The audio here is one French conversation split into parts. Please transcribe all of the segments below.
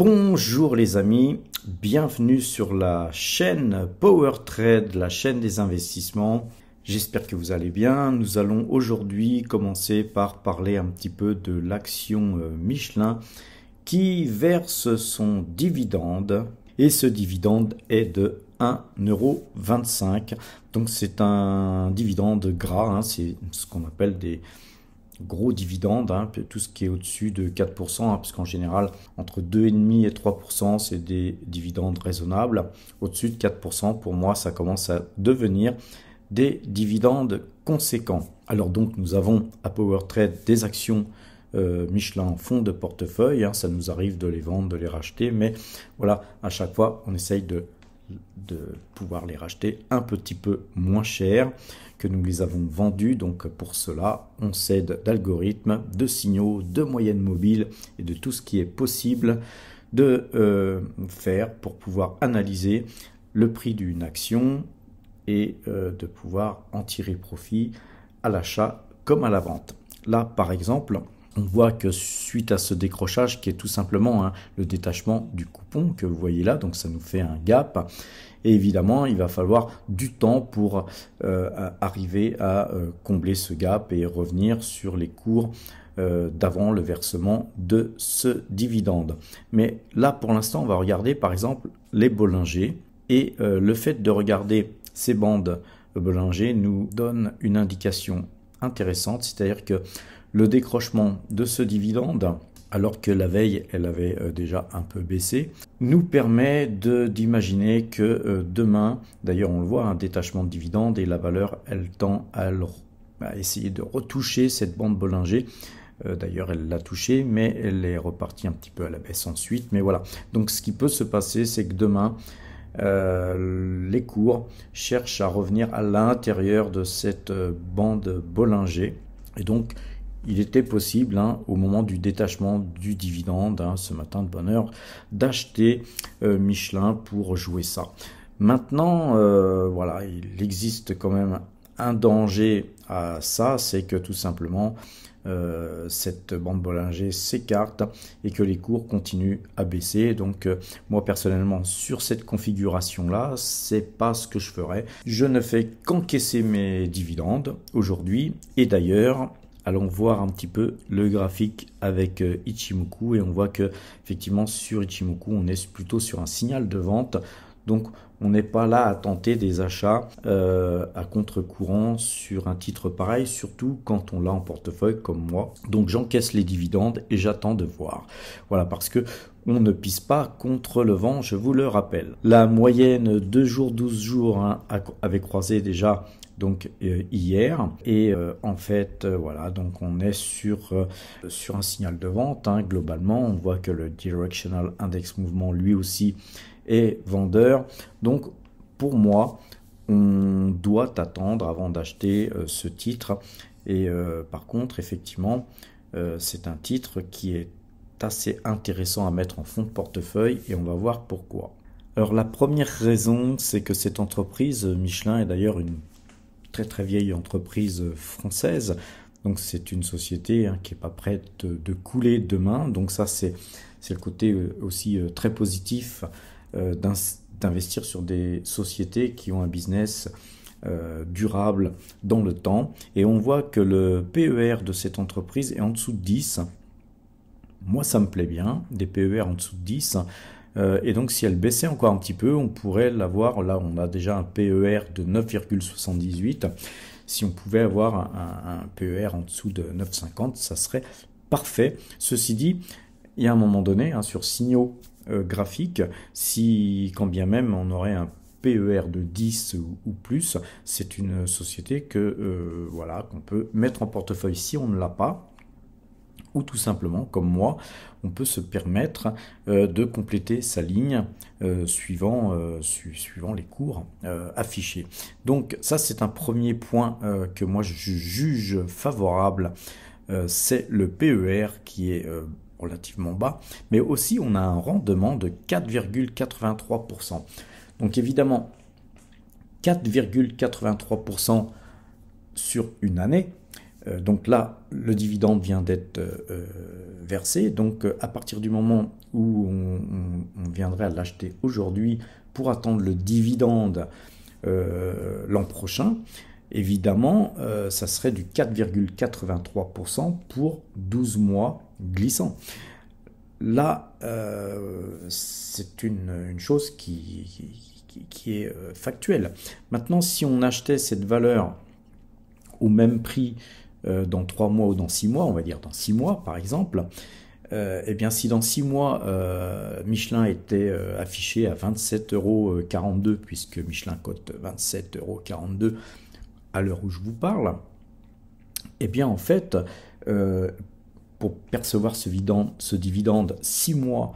Bonjour les amis, bienvenue sur la chaîne Power Trade, la chaîne des investissements. J'espère que vous allez bien. Nous allons aujourd'hui commencer par parler un petit peu de l'action Michelin qui verse son dividende. Et ce dividende est de 1,25 €. Donc c'est un dividende gras, c'est ce qu'on appelle des gros dividendes, tout ce qui est au-dessus de 4%, parce qu'en général, entre 2,5 et 3%, c'est des dividendes raisonnables. Au-dessus de 4%, pour moi, ça commence à devenir des dividendes conséquents. Alors donc, nous avons à Power Trade des actions Michelin en fonds de portefeuille. Ça nous arrive de les vendre, de les racheter, mais voilà, à chaque fois, on essaye de pouvoir les racheter un petit peu moins cher que nous les avons vendus. Donc pour cela, on s'aide d'algorithmes, de signaux, de moyennes mobiles et de tout ce qui est possible de faire pour pouvoir analyser le prix d'une action et de pouvoir en tirer profit à l'achat comme à la vente. Là, par exemple, on voit que suite à ce décrochage qui est tout simplement le détachement du coupon que vous voyez là, donc ça nous fait un gap. Et évidemment, il va falloir du temps pour arriver à combler ce gap et revenir sur les cours d'avant le versement de ce dividende. Mais là, pour l'instant, on va regarder par exemple les Bollinger. Et le fait de regarder ces bandes Bollinger nous donne une indication intéressante, c'est-à-dire que le décrochement de ce dividende, alors que la veille, elle avait déjà un peu baissé, nous permet d'imaginer que demain, d'ailleurs on le voit, un détachement de dividende et la valeur, elle tend à essayer de retoucher cette bande Bollinger. D'ailleurs, elle l'a touchée, mais elle est repartie un petit peu à la baisse ensuite. Mais voilà, donc ce qui peut se passer, c'est que demain, les cours cherchent à revenir à l'intérieur de cette bande Bollinger. Et donc, il était possible, au moment du détachement du dividende, ce matin de bonne heure, d'acheter Michelin pour jouer ça. Maintenant, voilà, il existe quand même un danger à ça, c'est que tout simplement, cette bande Bollinger s'écarte et que les cours continuent à baisser. Donc moi personnellement sur cette configuration là, c'est pas ce que je ferais. Je ne fais qu'encaisser mes dividendes aujourd'hui. Et d'ailleurs, allons voir un petit peu le graphique avec Ichimoku et on voit que effectivement sur Ichimoku on est plutôt sur un signal de vente. Donc on n'est pas là à tenter des achats à contre-courant sur un titre pareil, surtout quand on l'a en portefeuille comme moi. Donc j'encaisse les dividendes et j'attends de voir. Voilà, parce que on ne pisse pas contre le vent, je vous le rappelle. La moyenne 2 jours, 12 jours avait croisé déjà donc hier et en fait voilà, donc on est sur un signal de vente. Globalement on voit que le Directional Index Mouvement lui aussi est vendeur. Donc pour moi on doit attendre avant d'acheter ce titre et par contre effectivement c'est un titre qui est assez intéressant à mettre en fond de portefeuille et on va voir pourquoi. Alors la première raison, c'est que cette entreprise Michelin est d'ailleurs une très très vieille entreprise française, donc c'est une société qui n'est pas prête de couler demain. Donc ça c'est le côté aussi très positif d'investir sur des sociétés qui ont un business durable dans le temps. Et on voit que le PER de cette entreprise est en dessous de 10. Moi ça me plaît bien, des PER en dessous de 10. Et donc si elle baissait encore un petit peu, on pourrait l'avoir, là on a déjà un PER de 9,78, si on pouvait avoir un PER en dessous de 9,50, ça serait parfait. Ceci dit, il y a un moment donné, sur signaux graphiques, quand bien même on aurait un PER de 10 ou plus, c'est une société que voilà, qu'on peut mettre en portefeuille si on ne l'a pas. Ou tout simplement, comme moi, on peut se permettre de compléter sa ligne suivant les cours affichés. Donc ça, c'est un premier point que moi je juge favorable, c'est le PER qui est relativement bas, mais aussi on a un rendement de 4,83%. Donc évidemment, 4,83% sur une année. Donc là, le dividende vient d'être versé. Donc à partir du moment où on viendrait à l'acheter aujourd'hui pour attendre le dividende l'an prochain, évidemment, ça serait du 4,83% pour 12 mois glissants. Là, c'est une chose qui est factuelle. Maintenant, si on achetait cette valeur au même prix dans 3 mois ou dans 6 mois, on va dire dans 6 mois par exemple, eh bien si dans 6 mois Michelin était affiché à 27,42 €, puisque Michelin cote 27,42 € à l'heure où je vous parle, eh bien en fait, pour percevoir ce dividende 6 mois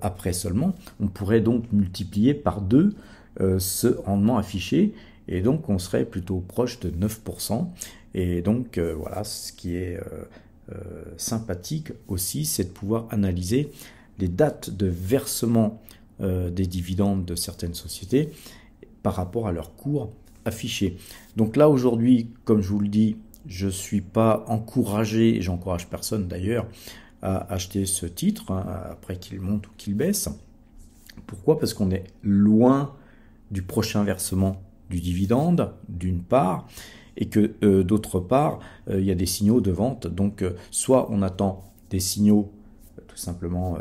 après seulement, on pourrait donc multiplier par 2 ce rendement affiché, et donc on serait plutôt proche de 9%. Et donc voilà, ce qui est sympathique aussi, c'est de pouvoir analyser les dates de versement des dividendes de certaines sociétés par rapport à leur cours affiché. Donc là aujourd'hui, comme je vous le dis, je ne suis pas encouragé, et j'encourage personne d'ailleurs, à acheter ce titre après qu'il monte ou qu'il baisse. Pourquoi? Parce qu'on est loin du prochain versement du dividende, d'une part, et que d'autre part, il y a des signaux de vente. Donc soit on attend des signaux tout simplement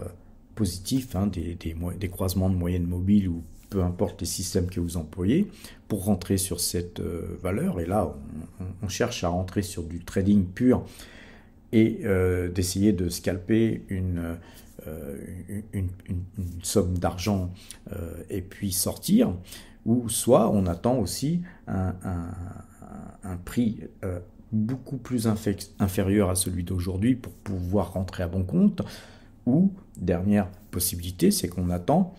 positifs, des croisements de moyennes mobiles ou peu importe les systèmes que vous employez, pour rentrer sur cette valeur. Et là, on cherche à rentrer sur du trading pur et d'essayer de scalper une somme d'argent et puis sortir. Ou soit on attend aussi un prix beaucoup plus inférieur à celui d'aujourd'hui pour pouvoir rentrer à bon compte. Ou, dernière possibilité, c'est qu'on attend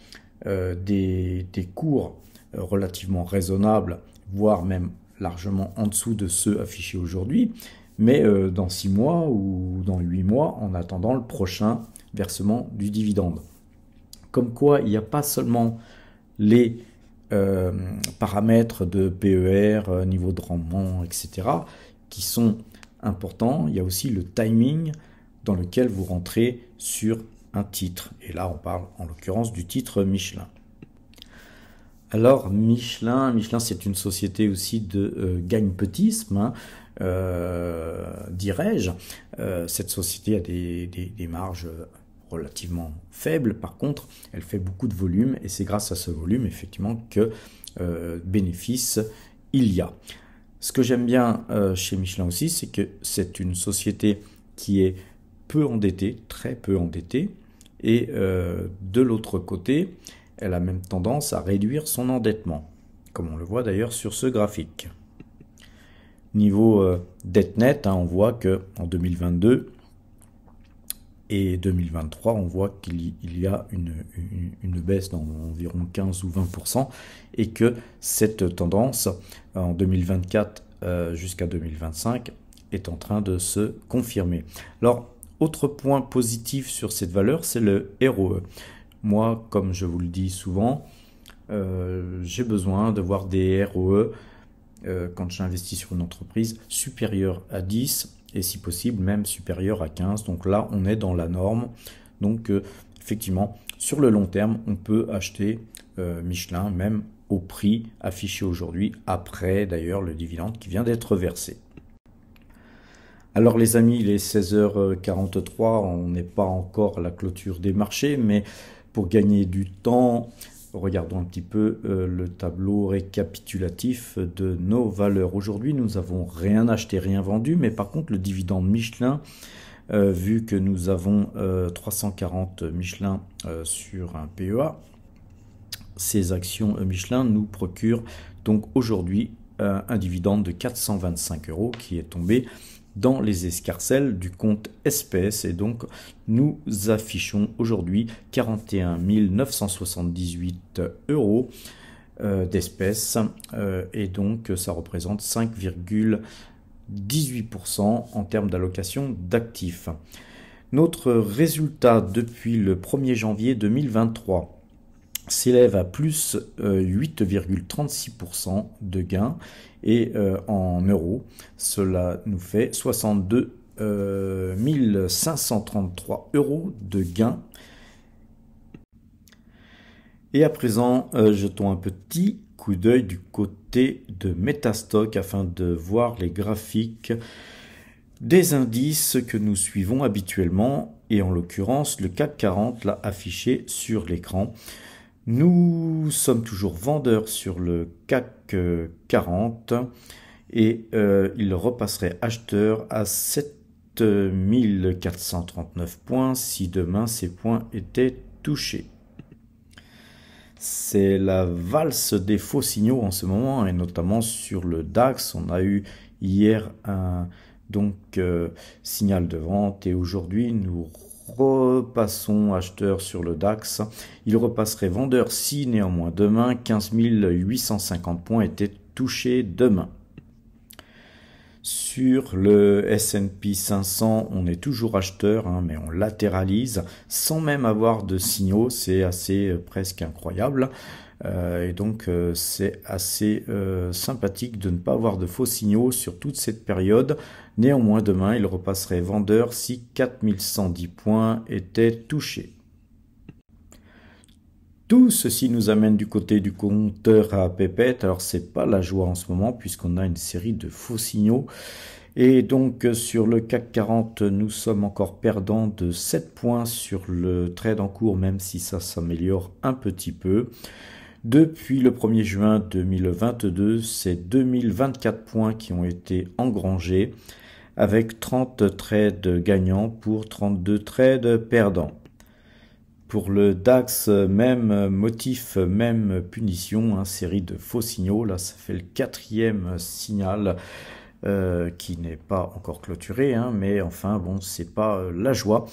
des cours relativement raisonnables, voire même largement en dessous de ceux affichés aujourd'hui, mais dans 6 mois ou dans 8 mois, en attendant le prochain versement du dividende. Comme quoi, il n'y a pas seulement les paramètres de PER, niveau de rendement, etc., qui sont importants. Il y a aussi le timing dans lequel vous rentrez sur un titre. Et là, on parle en l'occurrence du titre Michelin. Alors, Michelin, c'est une société aussi de gagne-petisme, dirais-je. Cette société a des marges relativement faible. Par contre, elle fait beaucoup de volume et c'est grâce à ce volume effectivement que bénéfice il y a. Ce que j'aime bien chez Michelin aussi, c'est que c'est une société qui est peu endettée, très peu endettée, et de l'autre côté, elle a même tendance à réduire son endettement, comme on le voit d'ailleurs sur ce graphique. Niveau dette nette, on voit qu'en 2022, et 2023, on voit qu'il y a une baisse d'environ 15 ou 20% et que cette tendance en 2024 jusqu'à 2025 est en train de se confirmer. Alors, autre point positif sur cette valeur, c'est le ROE. Moi, comme je vous le dis souvent, j'ai besoin de voir des ROE quand j'investis sur une entreprise supérieure à 10 et si possible même supérieur à 15. Donc là, on est dans la norme. Donc effectivement, sur le long terme, on peut acheter Michelin même au prix affiché aujourd'hui, après d'ailleurs le dividende qui vient d'être versé. Alors les amis, il est 16h43, on n'est pas encore à la clôture des marchés, mais pour gagner du temps, regardons un petit peu le tableau récapitulatif de nos valeurs. Aujourd'hui, nous n'avons rien acheté, rien vendu, mais par contre, le dividende Michelin, vu que nous avons 340 Michelin sur un PEA, ces actions Michelin nous procurent donc aujourd'hui un dividende de 425 € qui est tombé dans les escarcelles du compte espèces, et donc nous affichons aujourd'hui 41 978 € d'espèces et donc ça représente 5,18% en termes d'allocation d'actifs. Notre résultat depuis le 1er janvier 2023 s'élève à plus 8,36% de gains, et en euros, cela nous fait 62 1533 € de gain. Et à présent, jetons un petit coup d'œil du côté de Metastock afin de voir les graphiques des indices que nous suivons habituellement, et en l'occurrence le CAC 40 l'a affiché sur l'écran. Nous sommes toujours vendeurs sur le CAC 40 et il repasserait acheteur à 7439 points si demain ces points étaient touchés. C'est la valse des faux signaux en ce moment, et notamment sur le DAX. On a eu hier un signal de vente, et aujourd'hui nous repassons acheteur sur le DAX. Il repasserait vendeur si néanmoins demain 15 850 points étaient touchés demain. Sur le S&P 500, on est toujours acheteur, mais on latéralise sans même avoir de signaux. C'est assez presque incroyable. Et donc c'est assez sympathique de ne pas avoir de faux signaux sur toute cette période. Néanmoins, demain, il repasserait vendeur si 4110 points étaient touchés. Tout ceci nous amène du côté du compteur à pépette. Alors c'est pas la joie en ce moment puisqu'on a une série de faux signaux. Et donc sur le CAC 40, nous sommes encore perdants de 7 points sur le trade en cours, même si ça s'améliore un petit peu. Depuis le 1er juin 2022, c'est 2024 points qui ont été engrangés, avec 30 trades gagnants pour 32 trades perdants. Pour le DAX, même motif, même punition, série de faux signaux. Là, ça fait le 4e signal qui n'est pas encore clôturé, mais enfin, bon, c'est pas la joie.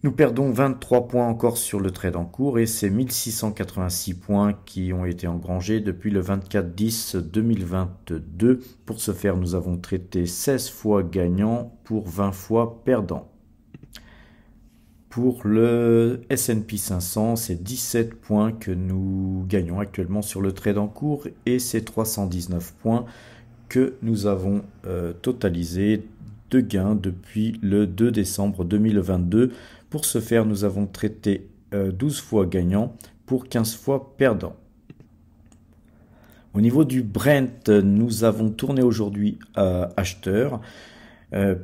Nous perdons 23 points encore sur le trade en cours, et c'est 1686 points qui ont été engrangés depuis le 24/10/2022. Pour ce faire, nous avons traité 16 fois gagnant pour 20 fois perdant. Pour le S&P 500, c'est 17 points que nous gagnons actuellement sur le trade en cours, et c'est 319 points que nous avons totalisé de gains depuis le 2 décembre 2022. Pour ce faire, nous avons traité 12 fois gagnant pour 15 fois perdant. Au niveau du Brent, nous avons tourné aujourd'hui acheteur,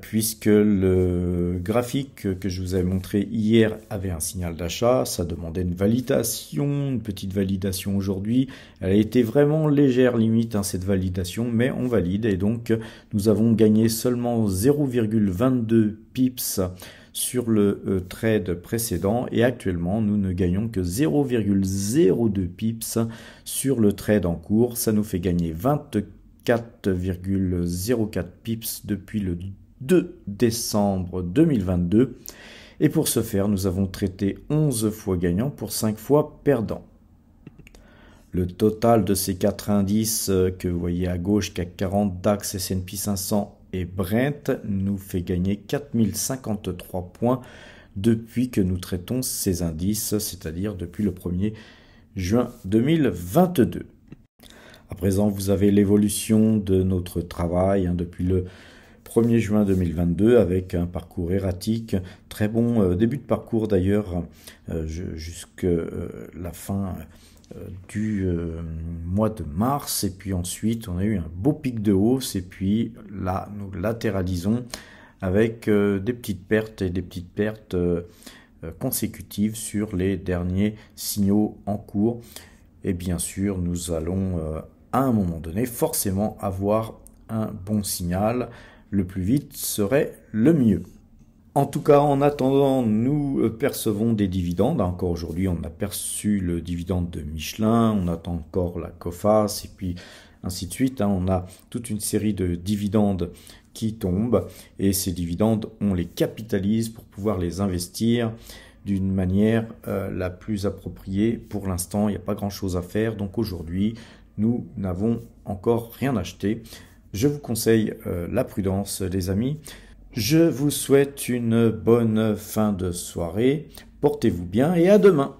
puisque le graphique que je vous avais montré hier avait un signal d'achat. Ça demandait une validation, une petite validation aujourd'hui. Elle a été vraiment légère limite, cette validation, mais on valide, et donc nous avons gagné seulement 0,22 pips sur le trade précédent, et actuellement nous ne gagnons que 0,02 pips sur le trade en cours. Ça nous fait gagner 24,04 pips depuis le 2 décembre 2022, et pour ce faire nous avons traité 11 fois gagnant pour 5 fois perdant. Le total de ces 4 indices que vous voyez à gauche, CAC 40, DAX, S&P 500 et Brent, nous fait gagner 4053 points depuis que nous traitons ces indices, c'est-à-dire depuis le 1er juin 2022. À présent, vous avez l'évolution de notre travail depuis le 1er juin 2022 avec un parcours erratique. Très bon début de parcours d'ailleurs jusqu'à la fin du mois de mars, et puis ensuite on a eu un beau pic de hausse, et puis là nous latéralisons avec des petites pertes et des petites pertes consécutives sur les derniers signaux en cours. Et bien sûr nous allons à un moment donné forcément avoir un bon signal. Le plus vite serait le mieux. En tout cas, en attendant, nous percevons des dividendes. Encore aujourd'hui, on a perçu le dividende de Michelin, on attend encore la Coface, et puis ainsi de suite. On a toute une série de dividendes qui tombent, et ces dividendes, on les capitalise pour pouvoir les investir d'une manière la plus appropriée. Pour l'instant, il n'y a pas grand-chose à faire, donc aujourd'hui, nous n'avons encore rien acheté. Je vous conseille la prudence, les amis. Je vous souhaite une bonne fin de soirée. Portez-vous bien et à demain.